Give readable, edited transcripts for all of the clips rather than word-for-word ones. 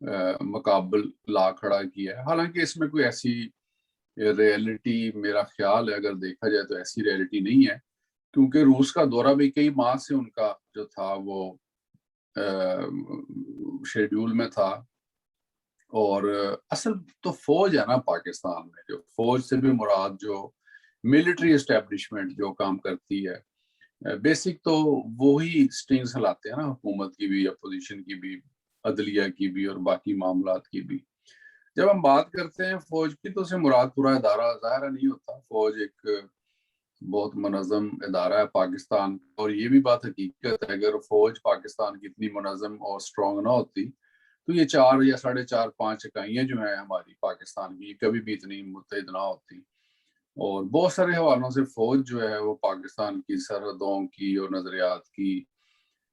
مقابلہ کھڑا کیا ہے. حالانکہ اس میں کوئی ایسی ریئلٹی میرا خیال ہے اگر دیکھا جائے تو ایسی ریئلٹی نہیں ہے, کیونکہ روس کا دورہ بھی کئی ماہ سے ان کا جو تھا وہ شیڈیول میں تھا. اور اصل تو فوج ہے نا پاکستان میں, جو فوج سے بھی مراد جو ملٹری اسٹیبلشمنٹ جو کام کرتی ہے, بیسک تو وہی اسٹرنگس ہلاتے ہیں نا, حکومت کی بھی, اپوزیشن کی بھی, عدلیہ کی بھی اور باقی معاملات کی بھی. جب ہم بات کرتے ہیں فوج کی تو اسے مراد پورا ادارہ ظاہر نہیں ہوتا. فوج ایک بہت منظم ادارہ ہے پاکستان, اور یہ بھی بات حقیقت ہے اگر فوج پاکستان کی اتنی منظم اور اسٹرانگ نہ ہوتی تو یہ 4 یا 4.5 5 اکائیاں جو ہیں ہماری پاکستان کی کبھی بھی اتنی متحد نہ ہوتی. اور بہت سارے حوالوں سے فوج جو ہے وہ پاکستان کی سرحدوں کی اور نظریات کی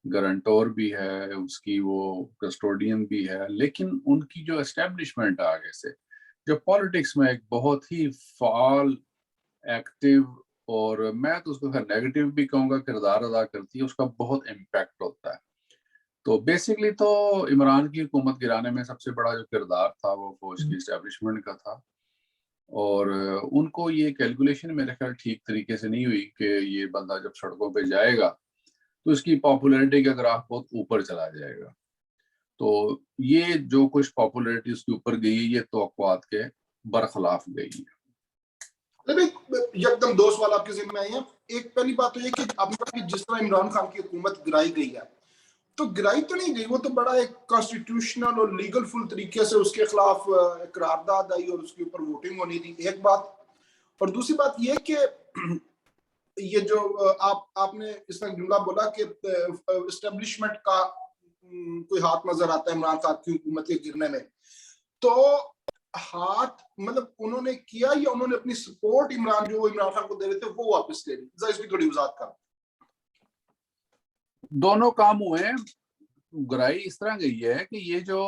گارنٹور بھی ہے, اس کی وہ کسٹوڈین بھی ہے, لیکن ان کی جو اسٹیبلشمنٹ ہے آگے سے جو پالیٹکس میں ایک بہت ہی فعال, ایکٹیو, اور میں تو اس کو نیگیٹو بھی کہوں گا, کردار ادا کرتی ہے, اس کا بہت امپیکٹ ہوتا ہے. تو بیسکلی تو عمران کی حکومت گرانے میں سب سے بڑا جو کردار تھا وہ فوج کی اسٹیبلشمنٹ کا تھا, اور ان کو یہ کیلکولیشن میرے خیال ٹھیک طریقے سے نہیں ہوئی کہ یہ بندہ جب سڑکوں پہ جائے گا تو اس کی پاپولیرٹی کا گراف بہت اوپر چلا جائے گا. تو یہ جو کچھ پاپولیرٹی اس کے اوپر گئی یہ توقعات کے برخلاف گئی ہے. یکدم 2 سوال آپ کے ذہن میں آئے ہیں. ایک پہلی بات تو یہ کہ آپ نے کہا کہ جس طرح عمران خان کی حکومت گرائی گئی ہے, تو گرائی تو نہیں گئی, وہ تو بڑا ایک کانسٹیٹیوشنل اور لیگل فل طریقے سے اس کے خلاف قرارداد آئی اور اس کے اوپر ووٹنگ ہونی تھی, ایک بات. اور دوسری بات یہ کہ یہ جو آپ نے اس طرح جملہ بولا کہ اسٹیبلشمنٹ کا کوئی ہاتھ نظر آتا ہے عمران خان کی حکومت کے گرنے میں, تو ہاتھ مطلب انہوں نے کیا یا انہوں نے اپنی سپورٹ عمران خان کو دے رہے تھے وہ واپس لے لی؟ ذرا اس کی تھوڑی وضاحت کریں. دونوں کام ہوئے ہیں. گرائی اس طرح گئی ہے کہ یہ جو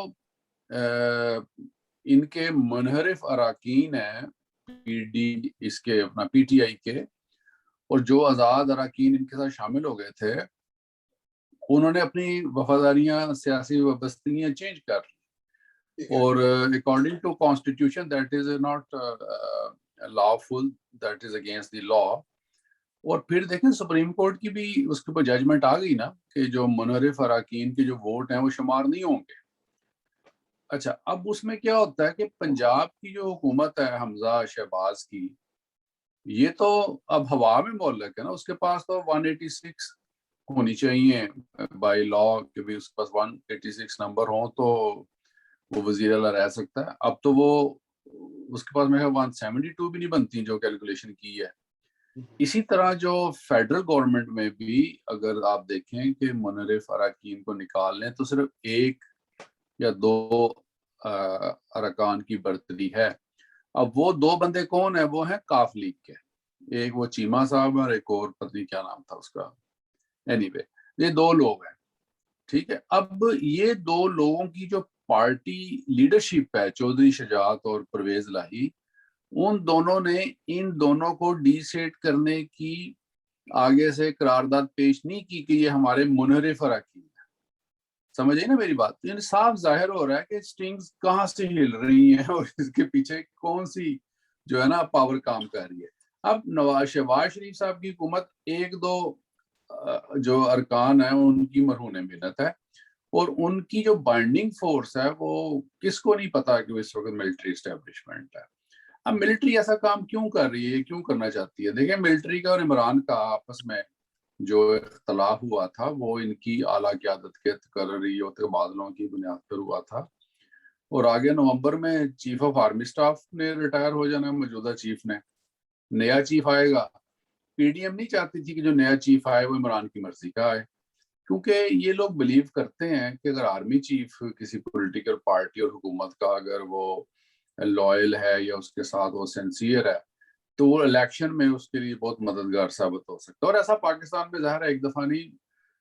ان کے منحرف اراکین ہیں اس کے اپنا پی ٹی آئی کے, اور جو آزاد اراکین ان کے ساتھ شامل ہو گئے تھے, انہوں نے اپنی وفاداریاں, سیاسی وابستگیاں چینج کر لی, اور according to constitution that is not lawful, that is against the law. اور پھر دیکھیں سپریم کورٹ کی بھی اس کے اوپر ججمنٹ آ گئی نا کہ جو منحرف اراکین کے جو ووٹ ہیں وہ شمار نہیں ہوں گے. اچھا, اب اس میں کیا ہوتا ہے کہ پنجاب کی جو حکومت ہے حمزہ شہباز کی, یہ تو اب ہوا میں معلق ہے نا, اس کے پاس تو 186 ہونی چاہیے بائی لا, کہ بھی اس کے پاس 186 نمبر ہوں تو وہ وزیر اعلیٰ رہ سکتا ہے. اب تو وہ اس کے پاس میں 172 بھی نہیں بنتی جو کیلکولیشن کی ہے. اسی طرح جو فیڈرل گورنمنٹ میں بھی اگر آپ دیکھیں کہ منحرف اراکین کو نکال لیں تو صرف 1 یا 2 ارکان کی برتری ہے. اب وہ 2 بندے کون ہیں؟ وہ ہیں کاف لیگ کے, ایک وہ چیمہ صاحب اور ایک اور پتہ نہیں کیا نام تھا اس کا. اینی وے یہ 2 لوگ ہیں, ٹھیک ہے. اب یہ 2 لوگوں کی جو پارٹی لیڈرشپ ہے, چودھری شجاعت اور پرویز الہی, ان دونوں نے ان دونوں کو ڈی سیٹ کرنے کی آگے سے قرارداد پیش نہیں کی کہ یہ ہمارے منحرف اراکین ہیں. سمجھے نا میری بات؟ یعنی صاف ظاہر ہو رہا ہے کہ سٹرنگز کہاں سے ہل رہی ہیں اور اس کے پیچھے کون سی جو ہے نا پاور کام کر رہی ہے. اب شہباز شریف صاحب کی حکومت 1-2 جو ارکان ہیں ان کی مرہون محنت ہے, اور ان کی جو بائنڈنگ فورس ہے وہ کس کو نہیں پتا کہ وہ اس وقت ملٹری اسٹیبلشمنٹ ہے. اب ملٹری ایسا کام کیوں کر رہی ہے, کیوں کرنا چاہتی ہے؟ دیکھیں ملٹری کا اور عمران کا آپس میں جو اختلاف ہوا تھا وہ ان کی اعلیٰ قیادت کے تقرری اور تبادلوں کی بنیاد پر ہوا تھا, اور آگے نومبر میں چیف آف آرمی سٹاف نے ریٹائر ہو جانا, موجودہ چیف نے, نیا چیف آئے گا. پی ڈی ایم نہیں چاہتی تھی کہ جو نیا چیف آئے وہ عمران کی مرضی کا آئے, کیونکہ یہ لوگ بلیو کرتے ہیں کہ اگر آرمی چیف کسی پولیٹیکل پارٹی اور حکومت کا اگر وہ لائل ہے یا اس کے ساتھ وہ سینسیئر ہے تو وہ الیکشن میں اس کے لیے بہت مددگار ثابت ہو سکتا ہے. اور ایسا پاکستان میں ظاہر ہے ایک دفعہ نہیں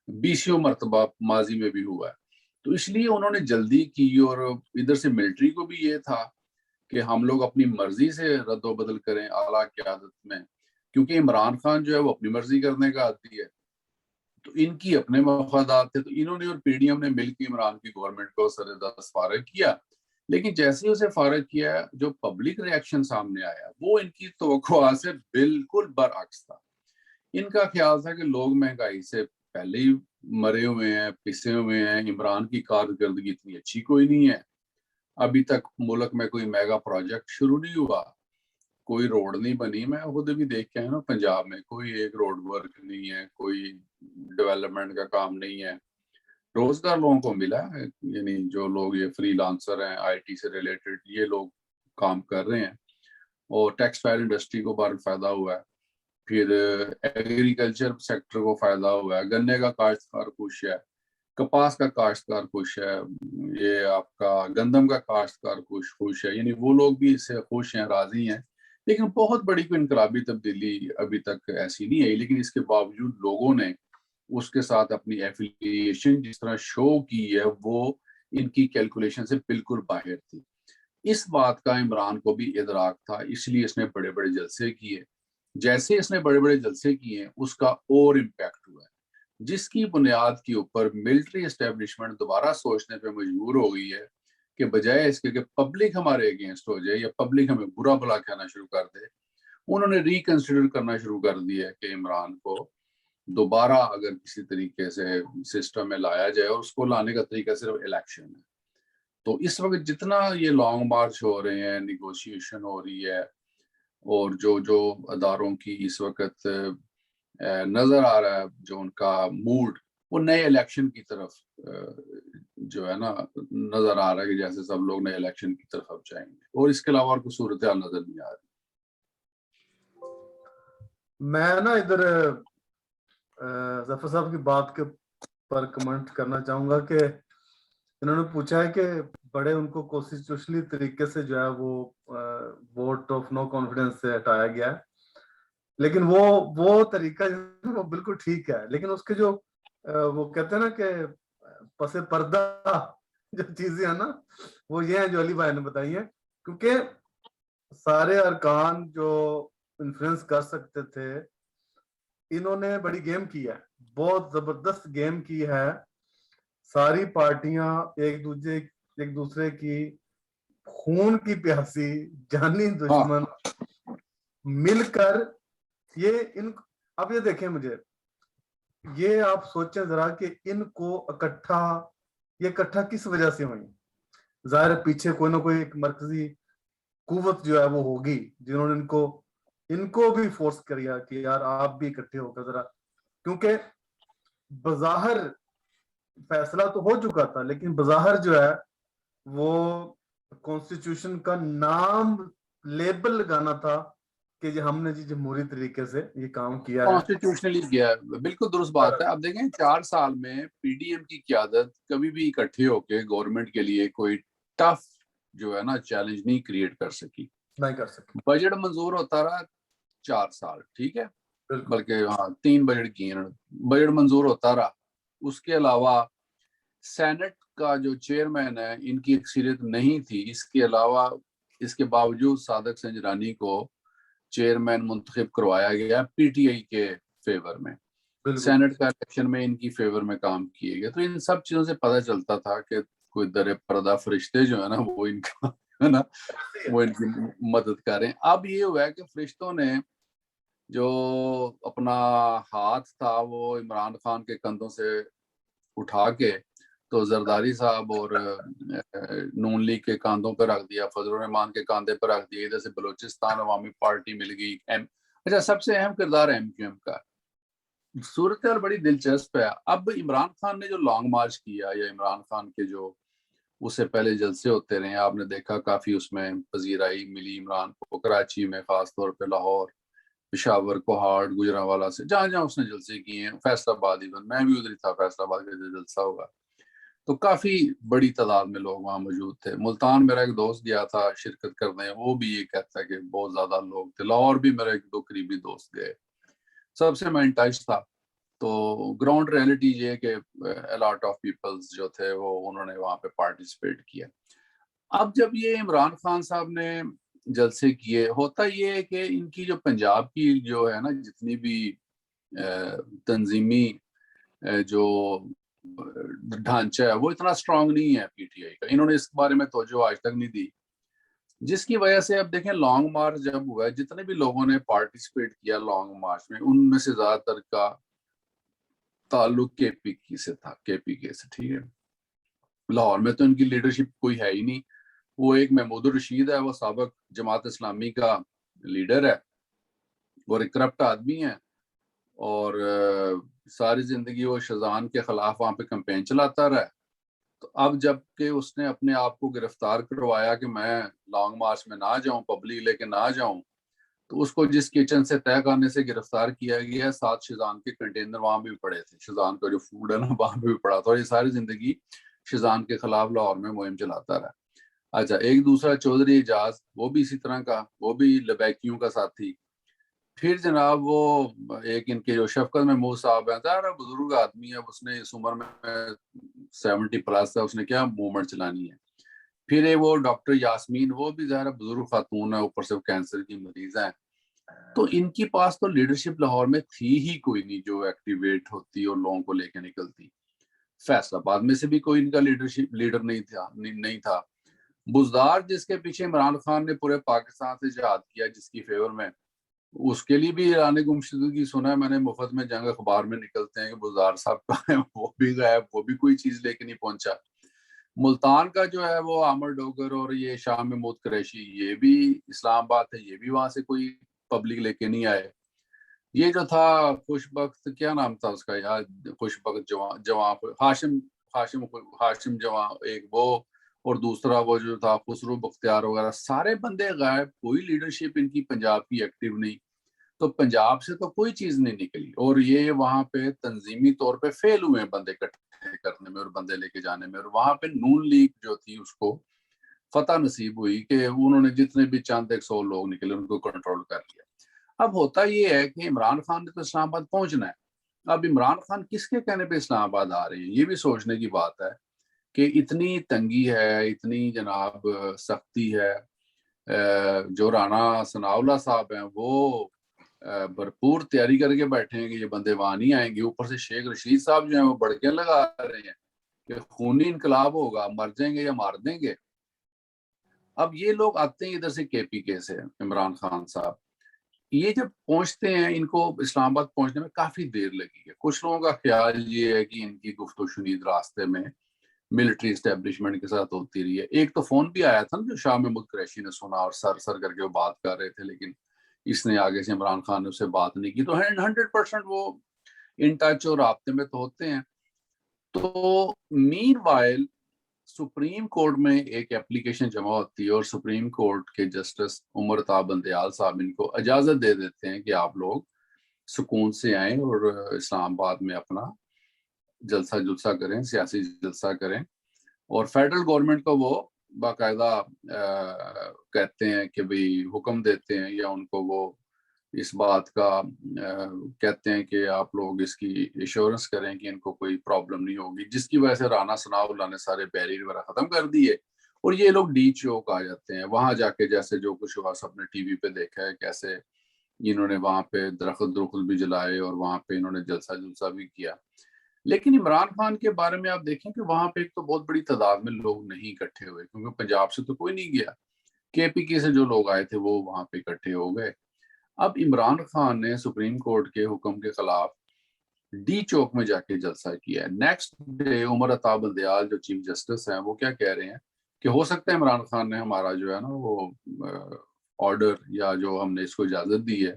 20 مرتبہ ماضی میں بھی ہوا ہے. تو اس لیے انہوں نے جلدی کی, اور ادھر سے ملٹری کو بھی یہ تھا کہ ہم لوگ اپنی مرضی سے رد و بدل کریں اعلیٰ قیادت میں, کیونکہ عمران خان جو ہے وہ اپنی مرضی کرنے کا عادی ہے. تو ان کی اپنے مفادات تھے، تو انہوں نے اور پی ڈی ایم نے مل کے عمران کی گورنمنٹ کو سر دست فارغ کیا. لیکن جیسے ہی اسے فارغ کیا جو پبلک ریاکشن سامنے آیا وہ ان کی توقعات سے بالکل برعکس تھا. ان کا خیال تھا کہ لوگ مہنگائی سے پہلے ہی مرے ہوئے ہیں، پسے ہوئے ہیں، عمران کی کارکردگی اتنی اچھی کوئی نہیں ہے، ابھی تک ملک میں کوئی میگا پروجیکٹ شروع نہیں ہوا، کوئی روڈ نہیں بنی. میں خود بھی دیکھ کے نا پنجاب میں کوئی ایک روڈ ورک نہیں ہے، کوئی ڈیولپمنٹ کا کام نہیں ہے. روزگار لوگوں کو ملا ہے، یعنی جو لوگ یہ فری لانسر ہیں، آئی ٹی سے ریلیٹڈ یہ لوگ کام کر رہے ہیں، اور ٹیکسٹائل انڈسٹری کو بہت فائدہ ہوا ہے. پھر ایگریکلچر سیکٹر کو فائدہ ہوا ہے، گنے کا کاشتکار خوش ہے، کپاس کا کاشتکار خوش ہے، یہ آپ کا گندم کا کاشتکار خوش ہے. یعنی وہ لوگ بھی اس سے خوش ہیں، راضی ہیں. لیکن بہت بڑی کوئی انقلابی تبدیلی ابھی تک ایسی نہیں آئی. لیکن اس کے باوجود لوگوں نے اس کے ساتھ اپنی ایفیلیشن جس طرح شو کی ہے وہ ان کی کیلکولیشن سے بالکل باہر تھی. اس بات کا عمران کو بھی ادراک تھا، اس لیے اس نے بڑے بڑے جلسے کیے. جیسے اس نے بڑے بڑے جلسے کیے اس کا اور امپیکٹ ہوا ہے، جس کی بنیاد کے اوپر ملٹری اسٹیبلشمنٹ دوبارہ سوچنے پہ مجبور ہو گئی ہے کہ بجائے اس کے کہ پبلک ہمارے اگینسٹ ہو جائے یا پبلک ہمیں برا بھلا کہنا شروع کر دے، انہوں نے ریکنسیڈر کرنا شروع کر دیا کہ عمران کو دوبارہ اگر کسی طریقے سے سسٹم میں لایا جائے، اور اس کو لانے کا طریقہ صرف الیکشن ہے. تو اس وقت جتنا یہ لانگ مارچ ہو رہے ہیں، نیگوشیشن ہو رہی ہے، اور جو اداروں کی اس وقت نظر آ رہا ہے جو ان کا موڈ وہ نئے الیکشن کی طرف جو ہے نا نظر آ رہا ہے کہ جیسے سب لوگ نئے الیکشن کی طرف اب جائیں گے، اور اس کے علاوہ اور کوئی صورتحال نظر نہیں آ رہی. میں نا ادھر ظفر صاحب کی بات کے پر کمنٹ کرنا چاہوں گا کہ انہوں نے پوچھا ہے کہ بڑے ان کو کانسٹیٹیوشنلی طریقے سے جو ہے وہ ووٹ آف نو کانفیڈنس سے ہٹایا گیا ہے، لیکن وہ طریقہ وہ بالکل ٹھیک ہے. لیکن اس کے جو وہ کہتے ہیں نا کہ پس پردہ جو چیزیں ہیں نا وہ یہ ہیں جو علی بھائی نے بتائی ہیں، کیونکہ سارے ارکان جو انفلوئنس کر سکتے تھے انہوں نے بڑی گیم کی ہے، بہت زبردست گیم کی ہے. ساری پارٹیاں ایک دوسرے کی خون کی پیاسی جانی دشمن مل کر اب یہ دیکھیں مجھے یہ آپ سوچیں ذرا کہ ان کو اکٹھا کس وجہ سے ہوئی. ظاہر ہے پیچھے کوئی نہ کوئی ایک مرکزی قوت جو ہے وہ ہوگی جنہوں نے ان کو بھی فورس کریا کہ یار آپ بھی اکٹھے ہو کر ذرا، کیونکہ بظاہر فیصلہ تو ہو چکا تھا لیکن بظاہر جو ہے وہ کانسٹیٹیوشن کا نام لیبل لگانا تھا کہ یہ ہم نے جمہوری طریقے سے یہ کام کیا ہے، کانسٹیٹیوشنلی کیا ہے. بالکل درست بات ہے. اب دیکھیں 4 سال میں پی ڈی ایم کی قیادت کبھی بھی اکٹھے ہو کے گورنمنٹ کے لیے کوئی ٹف جو ہے نا چیلنج نہیں کریٹ کر سکی. بجٹ منظور ہوتا رہا 4 سال، ٹھیک ہے، بلکہ ہاں 3 بجٹ کیے، بجٹ منظور ہوتا رہا. اس کے علاوہ سینٹ کا جو چیئرمین ہے ان کی اکثریت نہیں تھی. اس کے علاوہ اس کے باوجود صادق سنجرانی کو چیئرمین منتخب کروایا گیا پی ٹی آئی کے فیور میں. سینٹ کا الیکشن میں ان کی فیور میں کام کیے گئے. تو ان سب چیزوں سے پتہ چلتا تھا کہ کوئی در پردہ فرشتے جو ہے نا وہ ان کا ہے نا وہ ان کی مدد کریں. اب یہ ہوا ہے کہ فرشتوں نے جو اپنا ہاتھ تھا وہ عمران خان کے کندھوں سے اٹھا کے تو زرداری صاحب اور نون لیگ کے کاندھوں پہ رکھ دیا، فضل الرحمان کے کاندھے پہ رکھ دیا. ادھر سے بلوچستان عوامی پارٹی مل گئی. اچھا سب سے اہم کردار ایم کیو ایم کا. صورتحال بڑی دلچسپ ہے. اب عمران خان نے جو لانگ مارچ کیا یا عمران خان کے جو اس سے پہلے جلسے ہوتے رہے، آپ نے دیکھا کافی اس میں پذیرائی ملی عمران کو، کراچی میں خاص طور پہ، لاہور، پشاور، کوہاٹ، گجرانوالہ سے جہاں جہاں اس نے جلسے کیے ہیں، فیصل آباد ایون میں بھی ادھر تھا فیصل آباد کا جو جلسہ ہوا، تو کافی بڑی تعداد میں لوگ وہاں موجود تھے. ملتان میرا ایک دوست گیا تھا شرکت کرنے، وہ بھی یہ کہتا ہے کہ بہت زیادہ لوگ تھے. لاہور بھی میرا 1-2 قریبی دوست گئے، سب سے میں ان ٹچ تھا. تو گراؤنڈ ریئلٹی یہ ہے کہ الاٹ آف پیپلز جو تھے وہ انہوں نے وہاں پہ پارٹیسپیٹ کیا. اب جب یہ عمران خان صاحب نے جلسے کیے، ہوتا یہ ہے کہ ان کی جو پنجاب کی جو ہے نا جتنی بھی تنظیمی جو ڈھانچہ ہے وہ اتنا اسٹرانگ نہیں ہے پی ٹی آئی کا. انہوں نے اس بارے میں توجہ آج تک نہیں دی, جس کی وجہ سے اب دیکھیں لانگ مارچ جب ہوا ہے, جتنے بھی لوگوں نے پارٹیسپیٹ کیا لانگ مارچ میں, ان میں سے زیادہ تر کا تعلق کے پی کے سے تھا, کے پی کے سے. ٹھیک ہے, لاہور میں تو ان کی لیڈرشپ کوئی ہے ہی نہیں. وہ ایک محمود الرشید ہے, وہ سابق جماعت اسلامی کا لیڈر ہے اور ایک کرپٹ آدمی ہے, اور ساری زندگی وہ شہزان کے خلاف وہاں پہ کمپین چلاتا رہا. تو اب جب کہ اس نے اپنے آپ کو گرفتار کروایا کہ میں لانگ مارچ میں نہ جاؤں, پبلک لے کے نہ جاؤں, تو اس کو جس کچن سے طے کرنے سے گرفتار کیا گیا ہے, 7 شہزان کے کنٹینر وہاں بھی پڑے تھے, شہزان کا جو فوڈ ہے نا وہاں بھی پڑا تھا, اور یہ ساری زندگی شہزان کے خلاف لاہور میں مہم چلاتا رہا. اچھا, ایک دوسرا چودھری اعجاز, وہ بھی اسی طرح کا, وہ بھی لبیکیوں کا ساتھی. پھر جناب وہ ایک ان کے جو شفقت محمود صاحب ہیں, ظاہر بزرگ آدمی ہے, اس نے اس عمر میں 70 پلس ہے, اس نے کیا موومنٹ چلانی ہے. پھر وہ ڈاکٹر یاسمین, وہ بھی ظاہر بزرگ خاتون ہے, اوپر سے کینسر کی مریض ہیں. تو ان کے پاس تو لیڈرشپ لاہور میں تھی ہی کوئی نہیں جو ایکٹیویٹ ہوتی اور لوگوں کو لے کے نکلتی. فیصل آباد میں سے بھی کوئی ان کا لیڈر نہیں تھا. بزدار جس کے پیچھے عمران خان نے پورے پاکستان سے جہاد کیا, جس کی فیور میں, اس کے لیے بھی اعلان گمشدگی سنا ہے میں نے, مفت میں جنگ اخبار میں نکلتے ہیں کہ بزدار صاحب کا ہے, وہ بھی غائب, وہ بھی کوئی چیز لے کے نہیں پہنچا. ملتان کا جو ہے وہ عامر ڈوگر اور یہ شاہ محمود قریشی, یہ بھی اسلام آباد ہے, یہ بھی وہاں سے کوئی پبلک لے کے نہیں آئے. یہ جو تھا خوش بخت, کیا نام تھا اس کا یار, خوش بخت جوان ہاشم جوان ایک وہ, اور دوسرا وہ جو تھا خسرو بختیار وغیرہ, سارے بندے غائب, کوئی لیڈرشپ ان کی پنجاب کی ایکٹیو نہیں. تو پنجاب سے تو کوئی چیز نہیں نکلی, اور یہ وہاں پہ تنظیمی طور پہ فیل ہوئے ہیں بندے اکٹھے کرنے میں اور بندے لے کے جانے میں. اور وہاں پہ نون لیگ جو تھی اس کو فتح نصیب ہوئی کہ انہوں نے جتنے بھی چند 100 لوگ نکلے ان کو کنٹرول کر لیا. اب ہوتا یہ ہے کہ عمران خان نے تو اسلام آباد پہنچنا ہے. اب عمران خان کس کے کہنے پہ اسلام آباد آ رہے ہیں, یہ بھی سوچنے کی بات ہے کہ اتنی تنگی ہے, اتنی جناب سختی ہے. جو رانا ثناءاللہ صاحب ہیں وہ بھرپور تیاری کر کے بیٹھے ہیں کہ یہ بندے وہاں نہیں آئیں گے. اوپر سے شیخ رشید صاحب جو ہیں وہ بڑکیں لگا رہے ہیں کہ خونی انقلاب ہوگا, مر جائیں گے یا مار دیں گے. اب یہ لوگ آتے ہیں ادھر سے کے پی کے سے, عمران خان صاحب یہ جب پہنچتے ہیں, ان کو اسلام آباد پہنچنے میں کافی دیر لگی ہے. کچھ لوگوں کا خیال یہ ہے کہ ان کی گفت و شنید راستے میں ملٹری اسٹیبلشمنٹ کے ساتھ ہوتی رہی ہے. ایک تو فون بھی آیا تھا نا جو شاہ محمود قریشی نے سنا اور سر کر کے وہ بات کر رہے تھے, لیکن اس نے آگے سے عمران خان نے اسے بات نہیں کی. تو 100% وہ ان ٹچ اور رابطے میں تو ہوتے ہیں. تو مین وائل سپریم کورٹ میں ایک اپلیکیشن جمع ہوتی ہے, اور سپریم کورٹ کے جسٹس عمر عطا بندیال صاحب ان کو اجازت دے دیتے ہیں کہ آپ لوگ سکون سے آئیں اور اسلام آباد میں اپنا جلسہ کریں, سیاسی جلسہ کریں. اور فیڈرل گورنمنٹ کو وہ باقاعدہ کہتے ہیں کہ بھئی حکم دیتے ہیں, یا ان کو وہ اس بات کا کہتے ہیں کہ آپ لوگ اس کی ایشورنس کریں کہ ان کو کوئی پرابلم نہیں ہوگی, جس کی وجہ سے رانا ثناءاللہ نے سارے بیریئر وغیرہ ختم کر دیے اور یہ لوگ ڈی چوک آ جاتے ہیں. وہاں جا کے جیسے جو کچھ ہوا سب نے ٹی وی پہ دیکھا ہے, کیسے انہوں نے وہاں پہ درخت بھی جلائے اور وہاں پہ انہوں نے جلسہ بھی کیا. لیکن عمران خان کے بارے میں آپ دیکھیں کہ وہاں پہ ایک تو بہت بڑی تعداد میں لوگ نہیں اکٹھے ہوئے, کیونکہ پنجاب سے تو کوئی نہیں گیا, کے پی کے سے جو لوگ آئے تھے وہ وہاں پہ اکٹھے ہو گئے. اب عمران خان نے سپریم کورٹ کے حکم کے خلاف ڈی چوک میں جا کے جلسہ کیا ہے. نیکسٹ ڈے عمر عطا بندیال جو چیف جسٹس ہیں وہ کیا کہہ رہے ہیں کہ ہو سکتا ہے عمران خان نے ہمارا جو ہے نا وہ آرڈر یا جو ہم نے اس کو اجازت دی ہے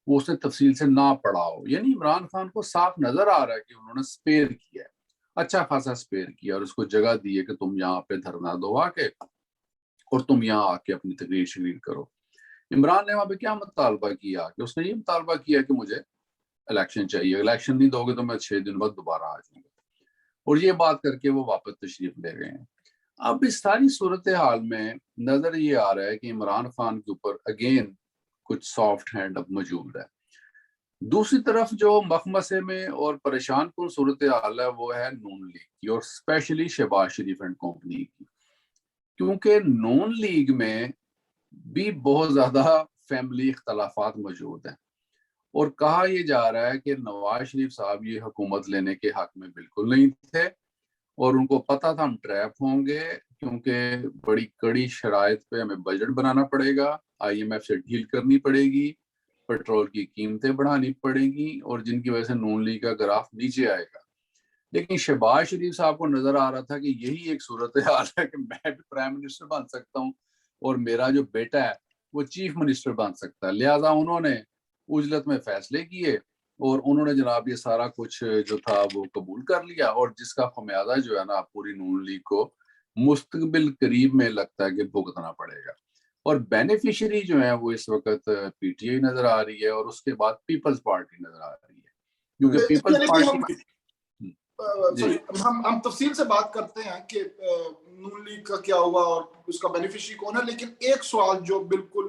وہ اس نے تفصیل سے نہ پڑھا ہو. یعنی عمران خان کو صاف نظر آ رہا ہے کہ انہوں نے سپیر کیا ہے, اچھا خاصا سپیر کیا, اور اس کو جگہ دی ہے کہ تم یہاں پہ دھرنا دو آ کے اور تم یہاں آ کے اپنی تقریر شریر کرو. عمران نے وہاں پہ کیا مطالبہ کیا کہ اس نے یہ مطالبہ کیا کہ مجھے الیکشن چاہیے, الیکشن نہیں دو گے تو میں 6 دن بعد دوبارہ آ جاؤں گا, اور یہ بات کر کے وہ واپس تشریف لے گئے ہیں. اب اس ساری صورتحال میں نظر یہ آ رہا ہے کہ عمران خان کے اوپر اگین کچھ سافٹ ہینڈ اب موجود ہے. دوسری طرف جو مخمسے میں اور پریشان کن صورتحال ہے وہ ہے نون لیگ کی, اور especially Shehbaz Sharif and company کی, کیونکہ نون لیگ میں بھی بہت زیادہ فیملی اختلافات موجود ہیں. اور کہا یہ جا رہا ہے کہ نواز شریف صاحب یہ حکومت لینے کے حق میں بالکل نہیں تھے اور ان کو پتا تھا ہم ٹریپ ہوں گے کیونکہ بڑی کڑی شرائط پہ ہمیں بجٹ بنانا پڑے گا, IMF سے ڈیل کرنی پڑے گی, پیٹرول کی قیمتیں بڑھانی پڑے گی اور جن کی وجہ سے نون لیگ کا گراف نیچے آئے گا. لیکن شہباز شریف صاحب کو نظر آ رہا تھا کہ یہی ایک صورتحال ہے کہ میں بھی پرائم منسٹر بن سکتا ہوں اور میرا جو بیٹا ہے وہ چیف منسٹر بن سکتا ہے. لہٰذا انہوں نے عجلت میں فیصلے کیے اور انہوں نے جناب یہ سارا کچھ جو تھا وہ قبول کر لیا, اور جس کا خمیازہ جو ہے نا پوری نون لیگ کو مستقبل قریب میں لگتا ہے کہ بھگتنا پڑے گا. اور بینیفیشری جو ہیں وہ اس وقت PTI نظر آ رہی ہے اور اس کے بعد پیپلز پارٹی نظر آ رہی ہے, کیونکہ پیپلز پارٹی سوری ہم تفصیل سے بات کرتے ہیں کہ نون لیگ کا کیا ہوا اور اس کا بینیفیشری کون ہے, لیکن ایک سوال جو بالکل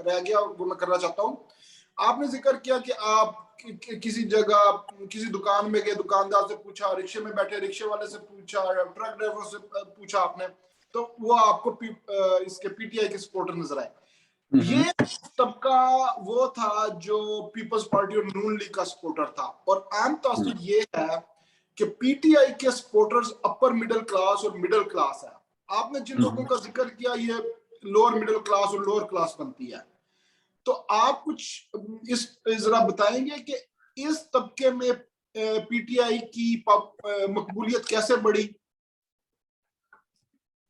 رہ گیا وہ میں کرنا چاہتا ہوں. آپ نے ذکر کیا کہ آپ کسی جگہ کسی دکان میں گئے, دکاندار سے پوچھا, رکشے میں بیٹھے رکشے والے سے پوچھا, ٹرک ڈرائیور سے پوچھا آپ نے, تو وہ آپ کو اس کے PTI کے سپورٹر نظر آئے. یہ طبقہ وہ تھا جو پیپلز پارٹی اور نون لیگ کا سپورٹر تھا, اور عام تاثر یہ ہے کہ PTI کے سپورٹرز اپر مڈل کلاس اور مڈل کلاس ہے. آپ نے جن لوگوں کا ذکر کیا یہ لوور مڈل کلاس اور لوور کلاس بنتی ہے, تو آپ کچھ اس ذرا بتائیں گے کہ اس طبقے میں PTI کی مقبولیت کیسے بڑھی؟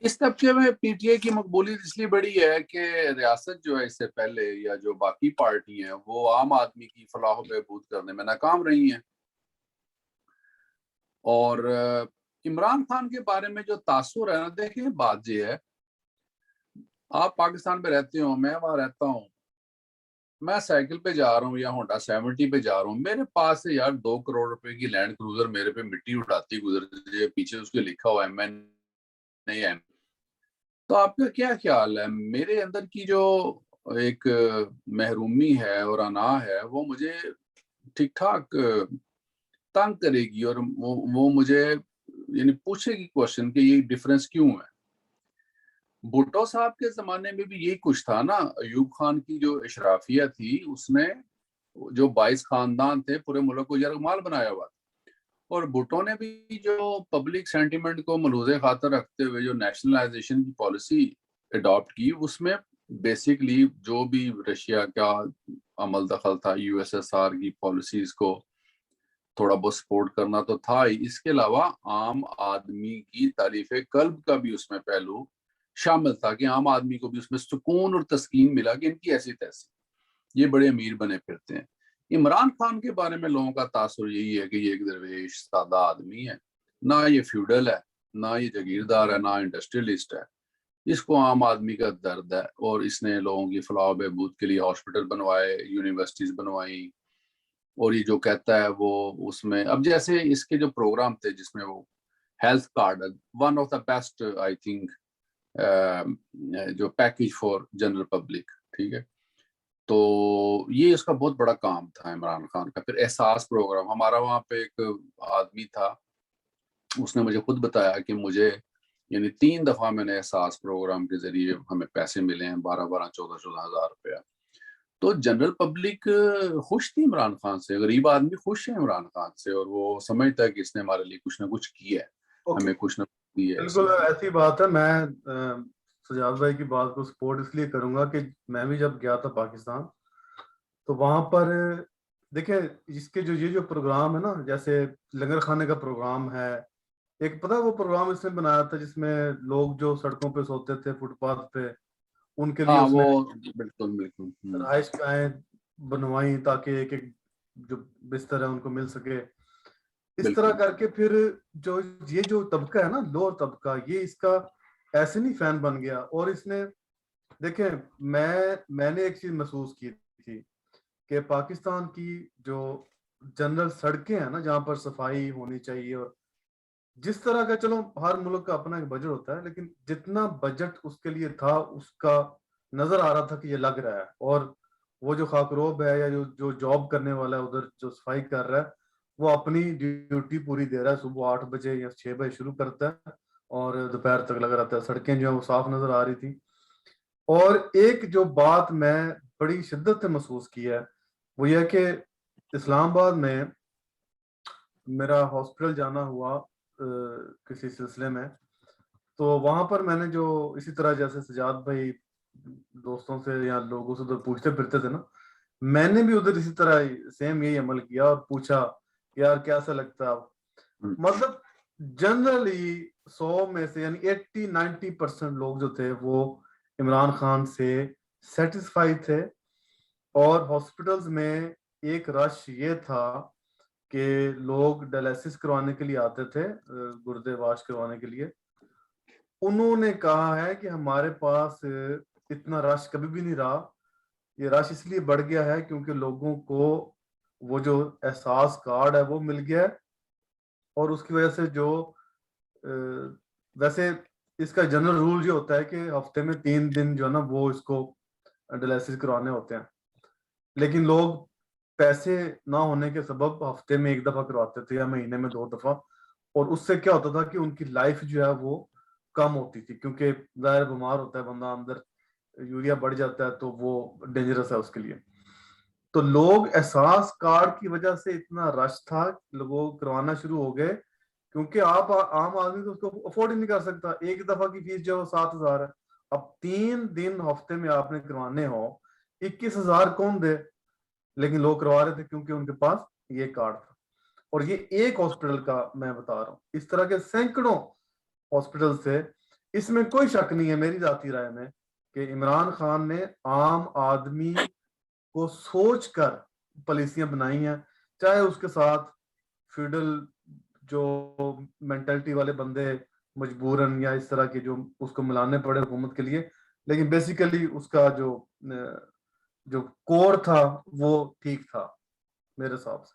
اس طبقے میں PTI کی مقبولیت اس لیے بڑی ہے کہ ریاست جو ہے اس سے پہلے یا جو باقی پارٹی ہیں وہ عام آدمی کی فلاح و بہبود کرنے میں ناکام رہی ہیں. اور عمران خان کے بارے میں جو تاثر ہے نا, دیکھیں بات یہ ہے, آپ پاکستان میں رہتے ہو, میں وہاں رہتا ہوں, میں سائیکل پہ جا رہا ہوں یا ہونڈا 70 پہ جا رہا ہوں, میرے پاس سے یار 2 کروڑ روپے کی لینڈ کروزر میرے پہ مٹی اٹھاتی گزر, پیچھے اس کے لکھا ہوا ہے میں نہیں ہے. تو آپ کا کیا خیال ہے, میرے اندر کی جو ایک محرومی ہے اور انا ہے وہ مجھے ٹھیک ٹھاک تنگ کرے گی, اور وہ مجھے یعنی پوچھے گی کوشچن کہ یہ ڈفرنس کیوں ہے. بھٹو صاحب کے زمانے میں بھی یہی کچھ تھا نا, ایوب خان کی جو اشرافیہ تھی اس نے جو 22 خاندان تھے پورے ملک کو یرغمال بنایا ہوا تھا, اور بھٹو نے بھی جو پبلک سینٹیمنٹ کو ملحوظ خاطر رکھتے ہوئے جو نیشنلائزیشن کی پالیسی اڈاپٹ کی, اس میں بیسکلی جو بھی رشیا کا عمل دخل تھا, USSR کی پالیسیز کو تھوڑا بہت سپورٹ کرنا تو تھا ہی, اس کے علاوہ عام آدمی کی تعریف قلب کا بھی اس میں پہلو شامل تھا کہ عام آدمی کو بھی اس میں سکون اور تسکین ملا کہ ان کی ایسی تیسی, یہ بڑے امیر بنے پھرتے ہیں. عمران خان کے بارے میں لوگوں کا تاثر یہی ہے کہ یہ ایک درویش سادہ آدمی ہے, نہ یہ فیوڈل ہے, نہ یہ جاگیردار ہے, نہ انڈسٹریلسٹ ہے. اس کو عام آدمی کا درد ہے اور اس نے لوگوں کی فلاح و بہبود کے لیے ہاسپٹل بنوائے, یونیورسٹیز بنوائی, اور یہ جو کہتا ہے وہ اس میں اب جیسے اس کے جو پروگرام تھے جس میں وہ health card, one of the best I think جو پیکیج فار جنرل پبلک, ٹھیک ہے, تو یہ اس کا بہت بڑا کام تھا عمران خان کا. پھر احساس پروگرام, ہمارا وہاں پہ ایک آدمی تھا, اس نے مجھے خود بتایا کہ مجھے یعنی 3 دفعہ میں نے احساس پروگرام کے ذریعے ہمیں پیسے ملے ہیں 12 14 ہزار روپیہ. تو جنرل پبلک خوش تھی عمران خان سے, غریب آدمی خوش ہے عمران خان سے, اور وہ سمجھتا ہے کہ اس نے ہمارے لیے کچھ نہ کچھ کیا ہے, ہمیں کچھ نہ کچھ دیا ہے. بالکل ایسی بات ہے. میں سجاد بھائی کی بات کو سپورٹ اس لیے کروں گا کہ میں بھی جب گیا تھا پاکستان تو وہاں پر دیکھیں اس کے یہ جو پروگرام ہے نا, جیسے لنگر خانے کا پروگرام ہے, ایک پتہ وہ پروگرام اس نے بنایا تھا جس میں لوگ جو سڑکوں پہ سوتے تھے فٹ پاتھ پہ, ان کے لیے اس نے بالکل رہائش گاہیں بنوائیں تاکہ ایک ایک جو بستر ہے ان کو مل سکے. اس طرح کر کے پھر جو یہ جو طبقہ ہے نا لوور طبقہ, یہ اس کا ایسے نہیں فین بن گیا. اور اس نے دیکھیں میں نے ایک چیز محسوس کی تھی کہ پاکستان کی جو جنرل سڑکیں ہیں نا جہاں پر صفائی ہونی چاہیے, اور جس طرح کا, چلو ہر ملک کا اپنا ایک بجٹ ہوتا ہے, لیکن جتنا بجٹ اس کے لیے تھا اس کا نظر آ رہا تھا کہ یہ لگ رہا ہے. اور وہ جو خاکروب ہے یا جو جاب کرنے والا ہے ادھر جو صفائی کر رہا ہے, وہ اپنی ڈیوٹی پوری دے رہا ہے, صبح 8 بجے یا 6 بجے شروع کرتا ہے اور دوپہر تک لگا رہتا ہے. سڑکیں جو ہیں وہ صاف نظر آ رہی تھی. اور ایک جو بات میں بڑی شدت سے محسوس کی ہے وہ یہ کہ اسلام آباد میں میرا ہاسپٹل جانا ہوا کسی سلسلے میں, تو وہاں پر میں نے جو اسی طرح جیسے سجاد بھائی دوستوں سے یا لوگوں سے ادھر پوچھتے پھرتے تھے نا, میں نے بھی ادھر اسی طرح سیم یہی عمل کیا اور پوچھا یار کیسا لگتا ہے. مطلب جنرلی 100 میں سے یعنی 80-90% لوگ جو تھے وہ عمران خان سے سیٹسفائی تھے, اور ہاسپٹلز میں ایک رش یہ تھا کہ لوگ ڈائلسس کروانے کے لیے آتے تھے, گردے واش کروانے کے لیے. انہوں نے کہا ہے کہ ہمارے پاس اتنا رش کبھی بھی نہیں رہا, یہ رش اس لیے بڑھ گیا ہے کیونکہ لوگوں کو وہ جو احساس کارڈ ہے وہ مل گیا ہے, اور اس کی وجہ سے جو ویسے اس کا جنرل رول یہ ہوتا ہے کہ ہفتے میں 3 دن جو ہے نا وہ اس کو ڈائلسس کروانے ہوتے ہیں, لیکن لوگ پیسے نہ ہونے کے سبب ہفتے میں 1 دفعہ کرواتے تھے یا مہینے میں 2 دفعہ, اور اس سے کیا ہوتا تھا کہ ان کی لائف جو ہے وہ کم ہوتی تھی, کیونکہ ظاہر بیمار ہوتا ہے بندہ, اندر یوریا بڑھ جاتا ہے تو وہ ڈینجرس ہے اس کے لیے. تو لوگ احساس کارڈ کی وجہ سے اتنا رش تھا, لوگ کروانا شروع ہو گئے, کیونکہ آپ عام آدمی تو اس کو افورڈ ہی نہیں کر سکتا. 1 دفعہ کی فیس جو 7,000 ہے, اب 3 دن ہفتے میں آپ نے کروانے ہو, 21,000 کون دے, لیکن لوگ کروا رہے تھے کیونکہ ان کے پاس یہ کارڈ تھا. اور یہ ایک ہاسپٹل کا میں بتا رہا ہوں, اس طرح کے سینکڑوں ہاسپٹل سے. اس میں کوئی شک نہیں ہے میری ذاتی رائے میں کہ عمران خان نے عام آدمی کو سوچ کر پالیسیاں بنائی ہیں, چاہے اس کے ساتھ فیوڈل جو مینٹلٹی والے بندے مجبوراً یا اس طرح کے جو اس کو ملانے پڑے حکومت کے لیے, لیکن بیسیکلی اس کا جو کور تھا وہ ٹھیک تھا میرے حساب سے.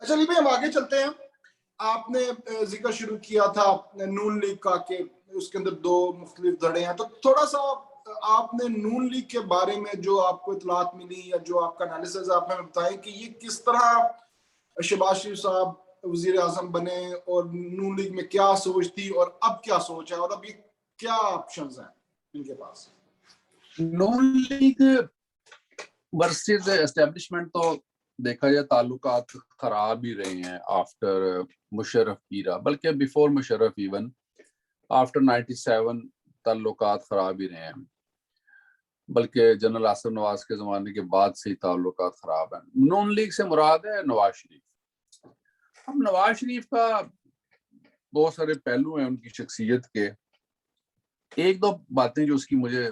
اچھا علی بھائی ہم آگے چلتے ہیں. آپ نے ذکر شروع کیا تھا نون لیگ کا کہ اس کے اندر 2 مختلف دھڑے ہیں, تو تھوڑا سا آپ نے نون لیگ کے بارے میں جو آپ کو اطلاعات ملی یا جو آپ کا انالیسز آپ ہمیں بتائیں کہ یہ کس طرح شہباز شریف صاحب وزیر اعظم بنے, اور نون لیگ میں کیا سوچ تھی اور اب کیا سوچ ہے, اور اب یہ کیا آپشنز ہیں ان کے پاس. نون لیگ ورسز اسٹیبلشمنٹ تو دیکھا جائے تعلقات خراب ہی رہے ہیں آفٹر مشرف ایرا, بلکہ بیفور مشرف ایون آفٹر 97 تعلقات خراب ہی رہے ہیں, بلکہ جنرل آصف نواز کے زمانے کے بعد سے ہی تعلقات خراب ہیں. نون لیگ سے مراد ہے نواز شریف. اب نواز شریف کا بہت سارے پہلو ہیں ان کی شخصیت کے. 1-2 باتیں جو اس کی مجھے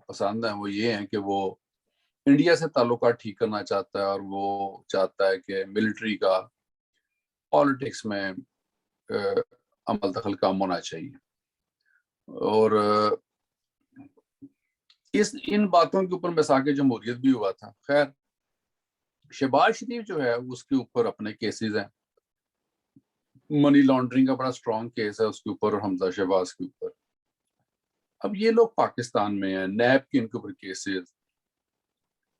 پسند ہیں وہ یہ ہیں کہ وہ انڈیا سے تعلقات ٹھیک کرنا چاہتا ہے, اور وہ چاہتا ہے کہ ملٹری کا پالیٹکس میں عمل دخل کم ہونا چاہیے. اور ان باتوں کے اوپر مساق جمہوریت بھی ہوا تھا. خیر شہباز شریف جو ہے اس کے اوپر اپنے کیسز ہیں, منی لانڈرنگ کا بڑا سٹرانگ کیس ہے اس کے اوپر, اور حمزہ شہباز کے اوپر. اب یہ لوگ پاکستان میں ہیں, نیب کے ان کے اوپر کیسز,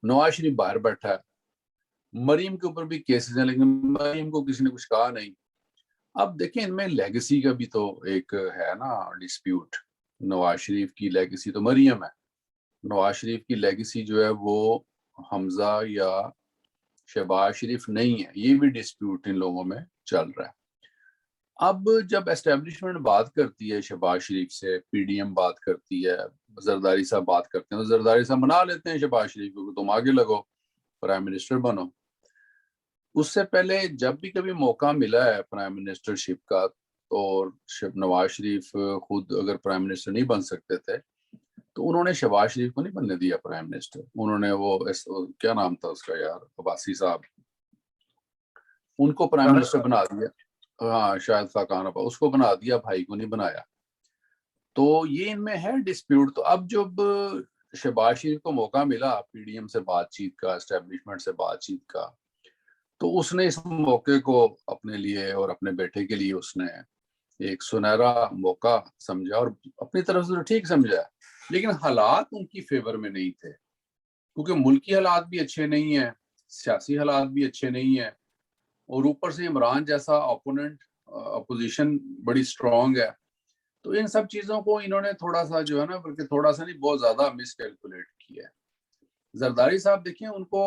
نواز شریف باہر بیٹھا ہے, مریم کے اوپر بھی کیسز ہیں لیکن مریم کو کسی نے کچھ کہا نہیں. اب دیکھیں ان میں لیگیسی کا بھی تو ایک ہے نا ڈسپیوٹ. نواز شریف کی لیگیسی تو مریم ہے, نواز شریف کی لیگیسی جو ہے وہ حمزہ یا شہباز شریف نہیں ہے, یہ بھی ڈسپیوٹ ان لوگوں میں چل رہا ہے. اب جب اسٹیبلشمنٹ بات کرتی ہے شہباز شریف سے, پی ڈی ایم بات کرتی ہے, زرداری صاحب بات کرتے ہیں, تو زرداری صاحب منا لیتے ہیں شہباز شریف کو کہ تم آگے لگو, پرائم منسٹر بنو. اس سے پہلے جب بھی کبھی موقع ملا ہے پرائم منسٹر شپ کا, تو نواز شریف خود اگر پرائم منسٹر نہیں بن سکتے تھے تو انہوں نے شہباز شریف کو نہیں بننے دیا پرائم منسٹر. انہوں نے وہ کیا نام تھا اس کا یار, عباسی صاحب, ان کو پرائم منسٹر بنا دیا. ہاں شاید خاقان ابا, اس کو بنا دیا, بھائی کو نہیں بنایا. تو یہ ان میں ہے ڈسپیوٹ. تو اب جب شہباز شریف کو موقع ملا پی ڈی ایم سے بات چیت کا, اسٹیبلشمنٹ سے بات چیت کا, تو اس نے اس موقع کو اپنے لیے اور اپنے بیٹے کے لیے اس نے ایک سنہرا موقع سمجھا, اور اپنی طرف سے ٹھیک سمجھا, لیکن حالات ان کی فیور میں نہیں تھے, کیونکہ ملکی حالات بھی اچھے نہیں ہیں, سیاسی حالات بھی اچھے نہیں ہیں, اور اوپر سے عمران جیسا اپوننٹ, اپوزیشن بڑی سٹرونگ ہے. تو ان سب چیزوں کو انہوں نے تھوڑا سا جو ہے نا, بلکہ تھوڑا سا نہیں بہت زیادہ مس کیلکولیٹ کیا ہے. زرداری صاحب دیکھیں ان کو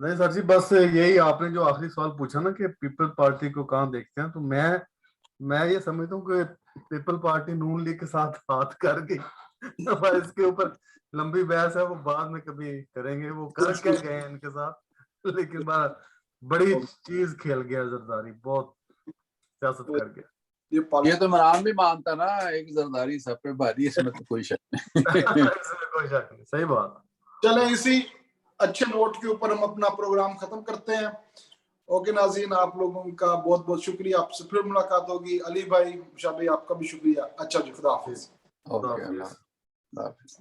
نہیں سر جی بس یہی آپ نے جو آخری سوال پوچھا نا کہ پیپل پارٹی کو کہاں دیکھتے ہیں، تو میں یہ سمجھتا ہوں کہ پیپل پارٹی نون لیگ کے ساتھ ہاتھ کر کے اس کے اوپر لمبی بحث ہے، وہ بعد میں کبھی کریں گے، وہ کر کیا گئے ہیں ان کے ساتھ، لیکن بڑی چیز کھیل گیا زرداری، بہت سیاست کر گیا. یہ تو عمران بھی مانتا نا، ایک زرداری سب پہ بھاری، اس میں تو کوئی شک نہیں. کوئی شک نہیں، صحیح بات. چلیں اسی اچھے نوٹ کے اوپر ہم اپنا پروگرام ختم کرتے ہیں. اوکے ناظرین، آپ لوگوں کا بہت بہت شکریہ، آپ سے پھر ملاقات ہوگی. علی بھائی، شاہ بھائی، آپ کا بھی شکریہ. اچھا جی، خدا حافظ. اوکے، اللہ حافظ.